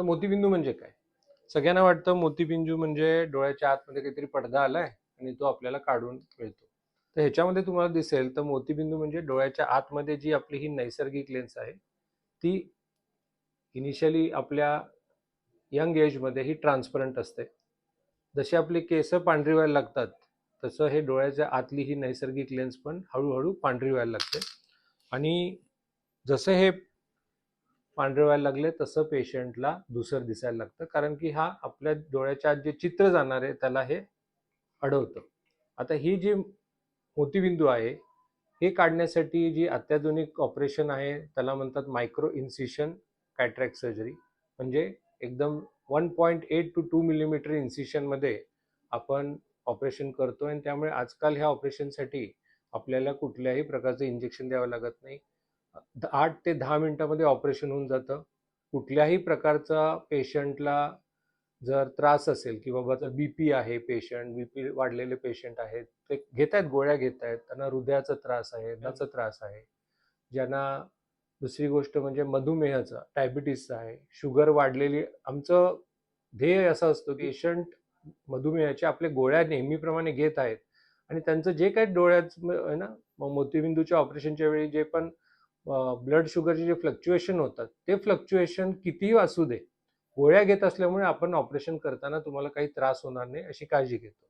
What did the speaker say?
तर मोतीबिंदू म्हणजे काय? सगळ्यांना वाटतं मोतीबिंदू म्हणजे डोळ्याच्या आतमध्ये काहीतरी पडदा आलाय आणि तो आपल्याला काढून मिळतो. तर ह्याच्यामध्ये तुम्हाला दिसेल तर मोतीबिंदू म्हणजे डोळ्याच्या आतमध्ये जी आपली ही नैसर्गिक लेन्स आहे ती इनिशियली आपल्या यंग एजमध्ये ही ट्रान्सपरंट असते. जशी आपली केस पांढरी व्हायला लागतात तसं हे डोळ्याच्या आतली ही नैसर्गिक लेन्स पण हळूहळू पांढरी व्हायला लागते. आणि जसं हे पांढरे व्हायला लागले तसं पेशंटला धुसर दिसायला लागतं, कारण की हा आपल्या डोळ्याच्या आत जे चित्र जाणार आहे त्याला हे अडवतं. आता ही जी मोतीबिंदू आहे हे काढण्यासाठी जी अत्याधुनिक ऑपरेशन आहे त्याला म्हणतात मायक्रो इन्सिशन कॅटरॅक्ट सर्जरी. म्हणजे एकदम 1.8 to 2 मिलीमीटर इन्सिशनमध्ये आपण ऑपरेशन करतो आणि त्यामुळे आजकाल ह्या ऑपरेशनसाठी आपल्याला कुठल्याही प्रकारचं इंजेक्शन द्यावं लागत नाही. 8 ते 10 मिनिटामध्ये ऑपरेशन होऊन जातं. कुठल्याही प्रकारचा पेशंटला जर त्रास असेल की बाबा जर बीपी आहे, पेशंट बीपी वाढलेले पेशंट आहेत, ते घेत आहेत, गोळ्या घेत आहेत, त्यांना हृदयाचा त्रास आहे, दम्याचा त्रास आहे, ज्यांना दुसरी गोष्ट म्हणजे मधुमेहाचा, डायबिटीसचा आहे, शुगर वाढलेली, आमचं ध्येय असं असतं की पेशंट मधुमेहाच्या आपल्या गोळ्या नेहमीप्रमाणे घेत आहेत आणि त्यांचं जे काही डोळ्यात आहे ना, मोतीबिंदूच्या ऑपरेशनच्या वेळी जे पण ब्लड शुगरचे जे फ्लक्च्युएशन होतात ते फ्लक्च्युएशन कितीही असू दे, गोळ्या घेत असल्यामुळे आपण ऑपरेशन करताना तुम्हाला काही त्रास होणार नाही अशी काळजी घेतो.